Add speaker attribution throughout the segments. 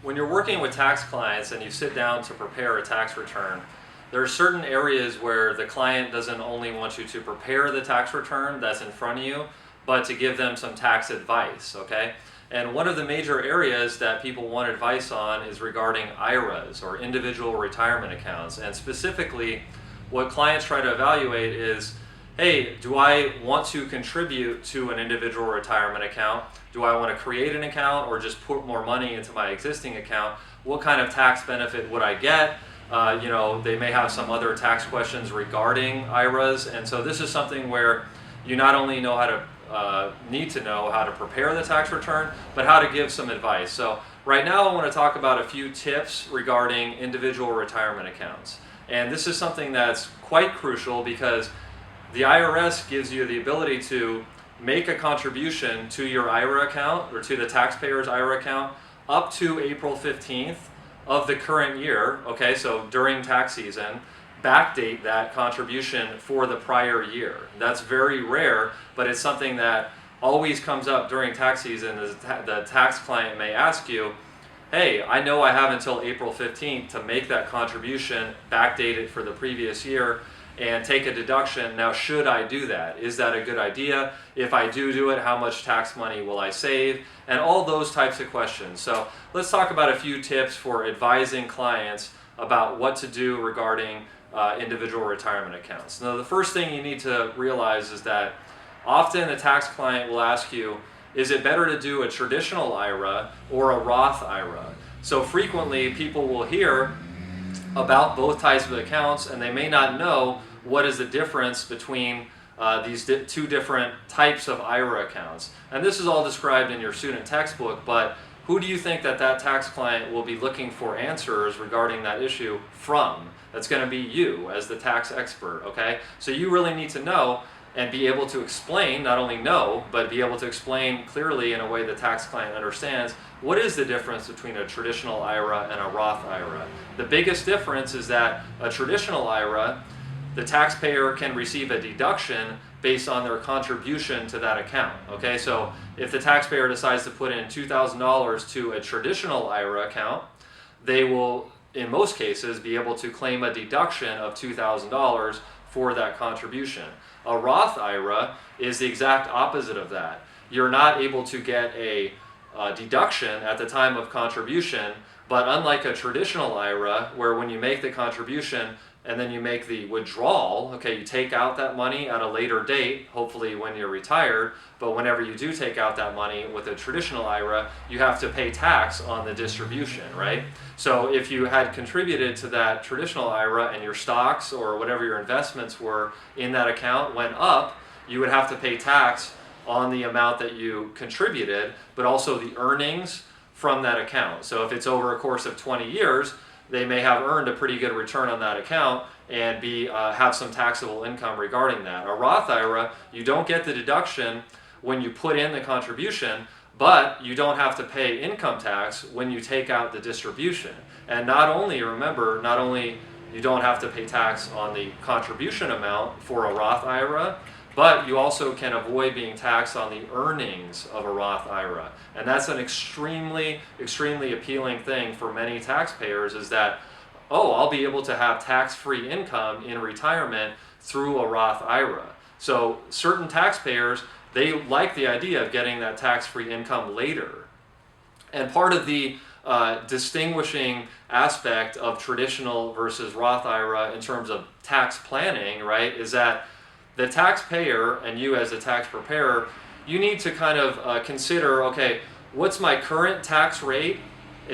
Speaker 1: When you're working with tax clients and you sit down to prepare a tax return, there are certain areas where the client doesn't only want you to prepare the tax return that's in front of you, but to give them some tax advice, okay? And one of the major areas that people want advice on is regarding IRAs, or individual retirement accounts. And specifically, what clients try to evaluate is, hey, do I want to contribute to an individual retirement account? Do I want to create an account or just put more money into my existing account? What kind of tax benefit would I get? They may have some other tax questions regarding IRAs, and so this is something where you not only know how to need to know how to prepare the tax return, but how to give some advice. So right now I want to talk about a few tips regarding individual retirement accounts. And this is something that's quite crucial because the IRS gives you the ability to make a contribution to your IRA account or to the taxpayer's IRA account up to April 15th of the current year, okay, so during tax season, backdate that contribution for the prior year. That's very rare, but it's something that always comes up during tax season. The tax client may ask you, hey, I know I have until April 15th to make that contribution, backdate it for the previous year, and take a deduction. Now, should I do that? Is that a good idea? If I do it, how much tax money will I save? And all those types of questions. So let's talk about a few tips for advising clients about what to do regarding individual retirement accounts. Now, the first thing you need to realize is that often the tax client will ask you, is it better to do a traditional IRA or a Roth IRA? So frequently people will hear about both types of accounts, and they may not know what is the difference between these two different types of IRA accounts. And this is all described in your student textbook, but who do you think that tax client will be looking for answers regarding that issue from? That's going to be you as the tax expert, okay? So you really need to know and be able to explain, not only know, but be able to explain clearly in a way the tax client understands what is the difference between a traditional IRA and a Roth IRA. The biggest difference is that a traditional IRA, the taxpayer can receive a deduction based on their contribution to that account. Okay, so if the taxpayer decides to put in $2,000 to a traditional IRA account, they will, in most cases, be able to claim a deduction of $2,000 for that contribution. A Roth IRA is the exact opposite of that. You're not able to get a deduction at the time of contribution, but unlike a traditional IRA, where when you make the contribution and then you make the withdrawal, okay, you take out that money at a later date, hopefully when you're retired, but whenever you do take out that money with a traditional IRA, you have to pay tax on the distribution, right? So if you had contributed to that traditional IRA and your stocks or whatever your investments were in that account went up, you would have to pay tax on the amount that you contributed, but also the earnings from that account. So if it's over a course of 20 years, they may have earned a pretty good return on that account and have some taxable income regarding that. A Roth IRA, you don't get the deduction when you put in the contribution, but you don't have to pay income tax when you take out the distribution. And not only you don't have to pay tax on the contribution amount for a Roth IRA, but you also can avoid being taxed on the earnings of a Roth IRA. And that's an extremely, extremely appealing thing for many taxpayers, is that, oh, I'll be able to have tax-free income in retirement through a Roth IRA. So certain taxpayers, they like the idea of getting that tax-free income later. And part of the distinguishing aspect of traditional versus Roth IRA in terms of tax planning, right, is that the taxpayer and you as a tax preparer, you need to kind of consider, okay, what's my current tax rate?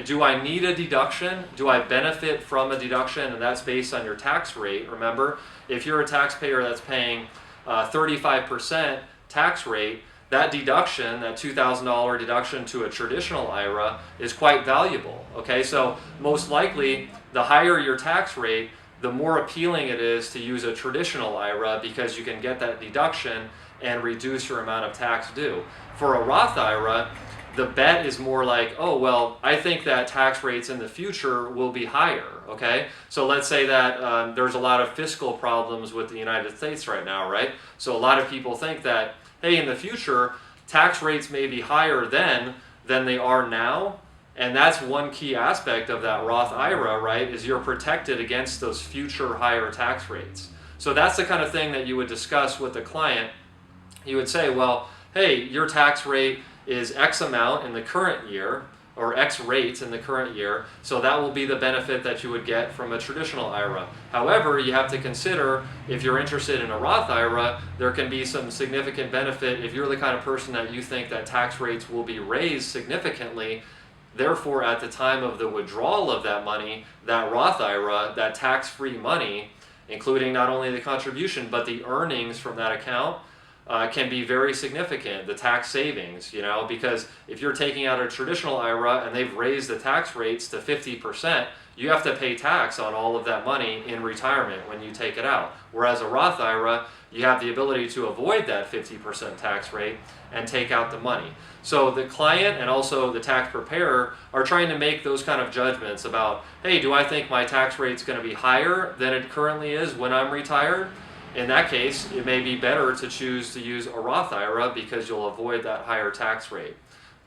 Speaker 1: Do I need a deduction? Do I benefit from a deduction? And that's based on your tax rate. Remember, if you're a taxpayer that's paying 35% tax rate, that deduction, that $2,000 deduction to a traditional IRA is quite valuable. Okay, so most likely, the higher your tax rate, the more appealing it is to use a traditional IRA because you can get that deduction and reduce your amount of tax due. For a Roth IRA, the bet is more like, oh, well, I think that tax rates in the future will be higher, okay? So let's say that there's a lot of fiscal problems with the United States right now, right? So a lot of people think that, hey, in the future, tax rates may be higher then than they are now, And that's one key aspect of that Roth IRA, right, is you're protected against those future higher tax rates. So that's the kind of thing that you would discuss with the client. You would say, well, hey, your tax rate is X amount in the current year, or X rates in the current year, so that will be the benefit that you would get from a traditional IRA. However, you have to consider, if you're interested in a Roth IRA, there can be some significant benefit if you're the kind of person that you think that tax rates will be raised significantly. Therefore, at the time of the withdrawal of that money, that Roth IRA, that tax-free money, including not only the contribution, but the earnings from that account, can be very significant, the tax savings, because if you're taking out a traditional IRA and they've raised the tax rates to 50%, you have to pay tax on all of that money in retirement when you take it out. Whereas a Roth IRA, you have the ability to avoid that 50% tax rate and take out the money. So the client and also the tax preparer are trying to make those kind of judgments about, hey, do I think my tax rate's going to be higher than it currently is when I'm retired? In that case, it may be better to choose to use a Roth IRA because you'll avoid that higher tax rate.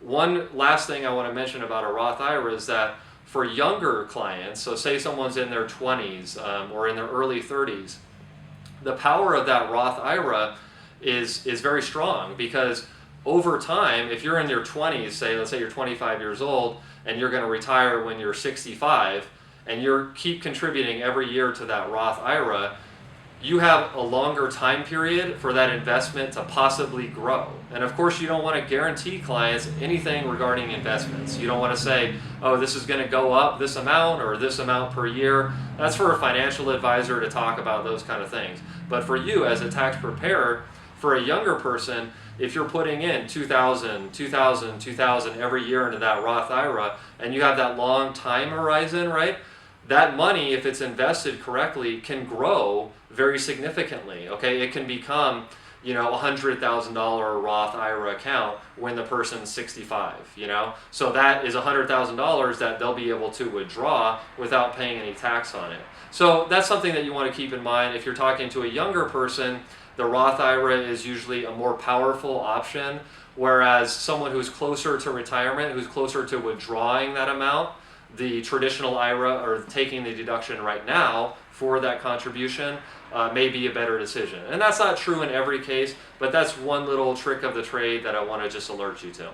Speaker 1: One last thing I want to mention about a Roth IRA is that for younger clients, so say someone's in their 20s or in their early 30s, the power of that Roth IRA is very strong, because over time, if you're in your 20s, let's say you're 25 years old and you're going to retire when you're 65, and you keep contributing every year to that Roth IRA, you have a longer time period for that investment to possibly grow. And of course, you don't want to guarantee clients anything regarding investments. You don't want to say, oh, this is going to go up this amount or this amount per year. That's for a financial advisor to talk about those kind of things. But for you as a tax preparer, for a younger person, if you're putting in $2,000 every year into that Roth IRA, and you have that long time horizon, right? That money, if it's invested correctly, can grow very significantly. Okay, it can become, a $100,000 Roth IRA account when the person's 65. So that is $100,000 that they'll be able to withdraw without paying any tax on it. So that's something that you want to keep in mind. If you're talking to a younger person, the Roth IRA is usually a more powerful option, whereas someone who's closer to retirement, who's closer to withdrawing that amount, the traditional IRA or taking the deduction right now for that contribution may be a better decision. And that's not true in every case, but that's one little trick of the trade that I want to just alert you to.